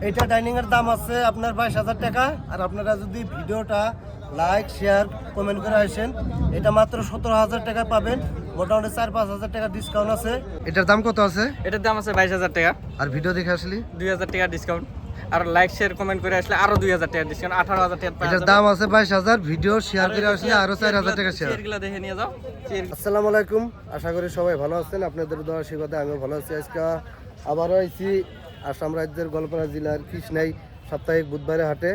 এটা ডাইনিং এর দাম আছে আপনার 22,000 টাকা। আর আপনারা যদি ভিডিওটা লাইক শেয়ার কমেন্ট করে আসেন, এটা মাত্র 17,000 টাকা পাবেন। মোটামুটি 4-5,000 টাকা ডিসকাউন্ট আছে। এটার দাম কত আছে? এটার দাম আছে 22,000 টাকা। আর ভিডিও দেখে আসলি 2,000 টাকা ডিসকাউন্ট। আর লাইক শেয়ার কমেন্ট করে আসলে আরো 2,000 টাকা ডিসকাউন্ট, 18,000 টাকা। এটার দাম আছে 22,000, ভিডিও শেয়ার করে আসলে আরো 4,000 টাকা শেয়ার। চেয়ারগুলো দেখে নিয়ে যাও। আসসালামু আলাইকুম, আশা করি সবাই ভালো আছেন। আপনাদের দোয়া আশীর্বাদে আমিও ভালো আছি। আজকে আবারও আইছি আসাম রাজ্যের গোয়ালপাড়া জেলার কৃষ্ণাই সাপ্তাহিক বুধবারে হাটে।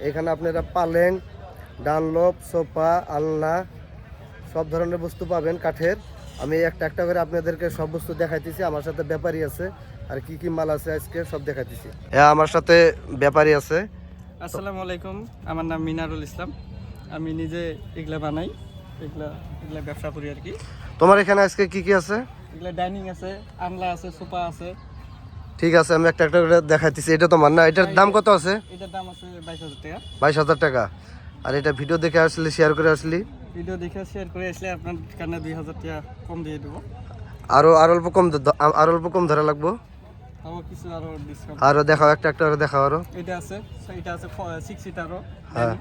এখানে আপনারা পালেং, ডানলপ, সোফা, আলনা সব ধরনের বস্তু পাবেন কাঠের। আমি একটা একটা করে আপনাদেরকে সব বস্তু দেখাইতেছি। আমার সাথে ব্যাপারী আছে, আর কি কি মাল আছে আজকে সব দেখাইতেছি। হ্যাঁ, আমার সাথে ব্যাপারী আছে। আসসালামু আলাইকুম, আমার নাম মিনারুল ইসলাম। আমি নিজে এগুলা বানাই, এগুলা ব্যবসা করি আর কি। তোমার এখানে আজকে কি কি আছে? এগুলা ডাইনিং আছে, আনলা আছে, সোফা আছে। ঠিক আছে, আমি একটা একটা করে দেখাইতেছি। এটা তোমার না? এটার দাম কত আছে? এটার দাম আছে 22,000 টাকা। 22,000 টাকা। আর এটা ভিডিও দেখে আসলে শেয়ার করে আসলি ভিডিও দেখে শেয়ার করে আসলে আপনার কানে 2,000 টাকা কম দিয়ে দেবো। আরো আর অল্প কম ধরা লাগবো। আমার কিছু আরো ডিসকাউন্ট। আরো দেখাও, একটা একটা করে দেখাও আরো। এটা আছে 6 সিটারও। হ্যাঁ,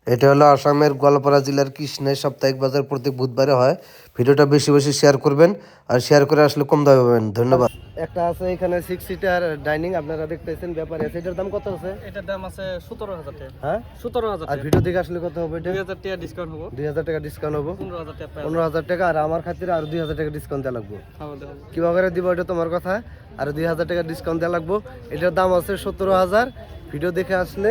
এটা হলো আসামের গোয়ালপাড়া জেলার কৃষ্ণাই সাপ্তাহিক বাজার, প্রতি বুধবারে হয়। ভিডিওটা বেশি বেশি শেয়ার করবেন, আর শেয়ার করে আসলে কম দামে পাবেন। ধন্যবাদ। একটা আছে এখানে 6 সিটার ডাইনিং, আপনারা দেখতেছেন ব্যাপারে আছে। এটার দাম কত আছে? এটার দাম আছে 17,000 টাকা। হ্যাঁ, 17,000 আর টাকা। ভিডিও দেখে আসলে কত হবে? এটা 2,000 টাকা ডিসকাউন্ট হবো। 2,000 টাকা ডিসকাউন্ট হবো। 15,000 টাকা পাওয়া 15,000 টাকা। আর আমার খাতিরে আরো 2,000 টাকা ডিসকাউন্ট দেওয়া লাগবে। যাবে। কিভাবে করে দিব এটা তোমার কথা। আর 2,000 টাকা ডিসকাউন্ট দেওয়া লাগবো। এটার দাম আছে 17,000। ভিডিও দেখে আসলে,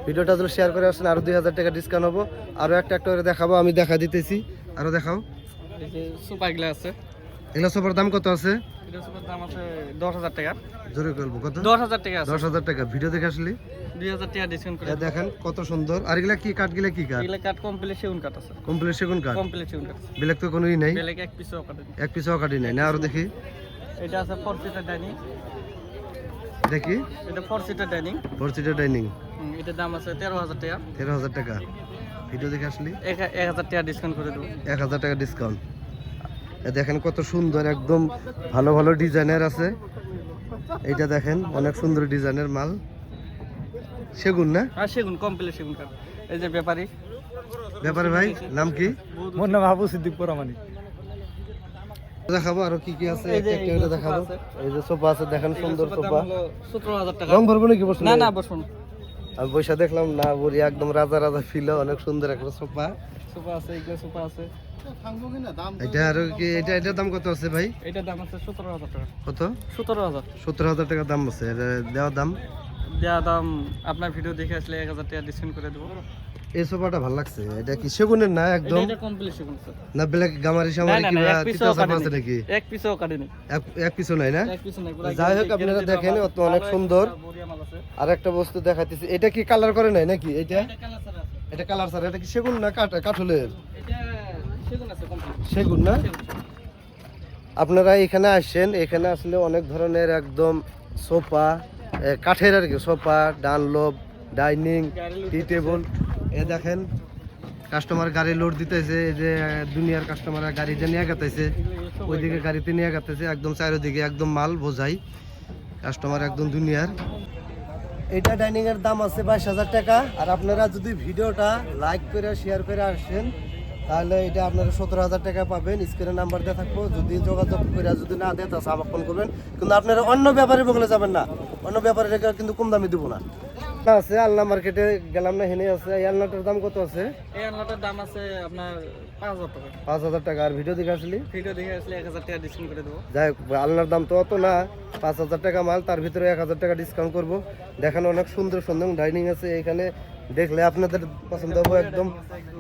ভিডিওটা যদি শেয়ার করে আসেন, আরো 2,000 টাকা ডিসকাউন্ট হবো। আরো একটা একটা করে দেখাবো, আমি দেখা দিতেছি। আরো দেখাও। এই যে সোফা গুলা আছে, এগুলো সোফার দাম কত আছে? এটা সোফার দাম আছে 10,000 টাকা। জোরে বলবো কত? 10,000 টাকা আছে। 10,000 টাকা। ভিডিও দেখে আসলি 2,000 টাকা ডিসকাউন্ট করে। দেখেন কত সুন্দর। আর এগুলা কি কাঠ? গিলা কি কাঠ? এগুলা কাট কমপ্লিট সেগুন কাট আছে। কমপ্লিট সেগুন কাঠ। কমপ্লিট সেগুন কাট। ব্ল্যাক তো কোনোই নাই, বেলেগ এক পিসও কাটে। এক পিসও কাটি নাই না। আরো দেখি, এটা আছে 4 সিটার ডাইনিং। দেখি এটা 4 সিটার ডাইনিং। 4 seater dining. এটার দাম আছে 13,000 টাকা। 13,000 টাকা। ভিডিও দেখে আসলি 1,000 টাকা ডিসকাউন্ট করে দেবো। 1,000 টাকা ডিসকাউন্ট। দেখেন কত সুন্দর, একদম ভালো ভালো ডিজাইনের আছে। এইটা দেখেন অনেক সুন্দর ডিজাইনের মাল। সেগুন না? আর সেগুন কমপ্লিট সেগুন কাট। এই যে ব্যাপারী। ব্যাপারে ভাই নাম কি? মোর নাম আবু সিদ্দিক পরামানি। দেখাবো আরো কি কি আছে, এই যে একটা একটা দেখাবো। এই যে সোফা আছে, দেখেন সুন্দর সোফা। 17,000 টাকা। রং ভরবো নাকি? বসুন। না না বসুন। আমি পয়সা দেখলাম না, বলি একদম রাজা রাজা ফিল। অনেক সুন্দর একটা সোফা। সোফা আছে, এগুলো সোফা আছে। এটা আরো কি? এটার দাম কত আছে ভাই? এটার দাম আছে 17,000 টাকা। কত? 17,000। 17,000 টাকা দাম আছে। এটা দেওয়া দাম। দেওয়া দাম আপনার ভিডিও দেখে আসলে 1,000 টাকা ডিসকাউন্ট করে দেবো। এই সোফাটা ভালো লাগছে। এটা কি সেগুনের না একদম? এটা কমপ্লিট সেগুন স্যার। না ব্ল্যাক গামারি সামারি না, কিবা এক পিসও তিতা সাপ আছে কাটেনি। নাকি? এক পিসও কাটেনি। এক পিছু নাই না? এক পিসও নাই। পুরো যাই হোক, আপনারা দেখেন অত অনেক সুন্দর। বড়িয়া মাল আছে। আর একটা বস্তু দেখাইতেছি। এটা কি কালার করে নাই নাকি? এটা এটা কালার স্যার আছে। এটা কালার স্যার। এটা কি সেগুন না কাঠলের? এটা সেগুন আছে কমপ্লিট। সেগুন না? আপনারা এখানে আসেন, এখানে আসলে অনেক ধরনের একদম সোফা, কাঠের আর কি, সোফা, ডানলপ, ডাইনিং, টি টেবিল। এ দেখেন কাস্টমার গাড়ি লোড দিতেছে। এই যে দুনিয়ার কাস্টমার গাড়িতে নিয়ে গেতেছে, ওইদিকে গাড়িতে নিয়ে গেতেছে। একদম চারিদিকে একদম মাল বোঝাই কাস্টমার, একদম দুনিয়ার। এটা ডাইনিং এর দাম আছে 22,000 টাকা। আর আপনারা যদি ভিডিওটা লাইক করে শেয়ার করে আসেন, তাহলে এটা আপনারা 17,000 টাকা পাবেন। স্ক্রিনে নাম্বার দেওয়া থাকবো, যদি যোগাযোগ করে যদি না দেয় তাহলে আমাকে ফোন করবেন। কিন্তু আপনারা অন্য ব্যাপারে বলে যাবেন না, অন্য ব্যাপারে কিন্তু কম দামে দিব না। আছে আলনা মার্কেটে গেলাম না, হেনে আছে। এই আলনাটার দাম কত আছে? এই আলনাটার দাম আছে আপনার 5,000 টাকা। 5,000 টাকা। আর ভিডিও দেখে আসলি? ভিডিও দেখে আসলে 1,000 টাকা ডিসকাউন্ট করে দেবো। যাই হোক, আলনার দাম তো অত না। 5,000 টাকা মাল, তার ভিতরে 1,000 টাকা ডিসকাউন্ট করবো। দেখেন অনেক সুন্দর সুন্দর ডাইনিং আছে এখানে, দেখলে আপনাদের পছন্দ হবে। একদম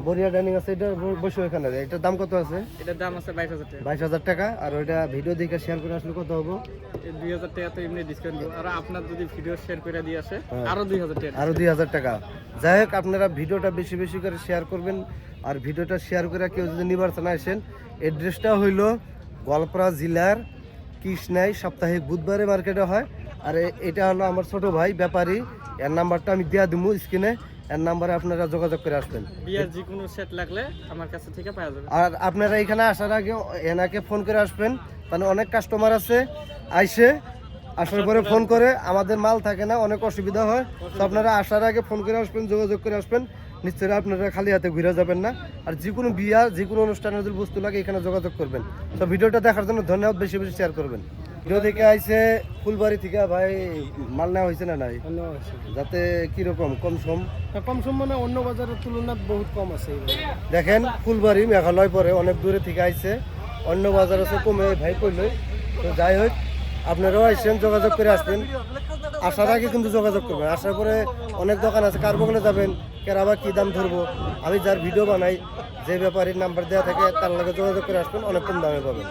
বড়িয়া ডাইনিং আছে। এটা বসে এখানে। এটার দাম কত আছে? এটার দাম আছে 22,000 টাকা। 22,000 টাকা। আর ওইটা ভিডিও দেখে শেয়ার করে আসলে কত হবো? 2,000 টাকা তো এমনি ডিসকাউন্ট দেবো। আর আপনার যদি ভিডিও শেয়ার করে দিয়ে আসে আরো 2,000 টাকা। আরো 2,000 টাকা। যাই হোক, আপনারা ভিডিওটা বেশি বেশি করে শেয়ার করবেন। আর ভিডিওটা শেয়ার করে কেউ যদি নিবার না আসেন, এড্রেসটা হইল গোয়ালপাড়া জেলার কৃষ্ণাই সাপ্তাহিক বুধবারে মার্কেটে হয়। আর এটা হলো আমার ছোট ভাই ব্যাপারী। এর নাম্বারটা আমি দেওয়া দিব স্ক্রিনে। এর নাম্বারে আপনারা যোগাযোগ করে আসবেন। বিয়ার যে কোনো সেট লাগলে আমার কাছে থেকে পাওয়া যাবে। আর আপনারা এখানে আসার আগে এনাকে ফোন করে আসবেন, কারণ অনেক কাস্টমার আছে আইসে আসার পরে ফোন করে, আমাদের মাল থাকে না, অনেক অসুবিধা হয়, তো আপনারা আসার আগে ফোন করে আসবেন, যোগাযোগ করে আসবেন, নিশ্চয়ই আপনারা খালি হাতে ঘুরে যাবেন না। আর যে কোনো বিয়া, যে কোনো অনুষ্ঠানের যদি বস্তু লাগে এখানে যোগাযোগ করবেন। তো ভিডিওটা দেখার জন্য ধন্যবাদ, বেশি বেশি শেয়ার করবেন। ভিডিও থেকে আইসে ফুলবাড়ি থেকে ভাই, মাল নেওয়া হয়েছে না নাই? যাতে কিরকম কম সম? কম সম মানে অন্য বাজারের তুলনায় বহুত কম আছে। দেখেন ফুলবাড়ি মেঘালয় পরে অনেক দূরে থেকে আইছে, অন্য বাজার আছে কমে ভাই করলো। তো যাই হোক, আপনারাও আসছেন, যোগাযোগ করে আসবেন। আসার আগে কিন্তু যোগাযোগ করবেন, আসার পরে অনেক দোকান আছে, কার বগলে যাবেন, কার আবার কী দাম ধরবো, আমি যার ভিডিও বানাই, যে ব্যাপারীর নাম্বার দেওয়া থাকে তার লগে যোগাযোগ করে আসবেন, অনেক কম দামে পাবেন।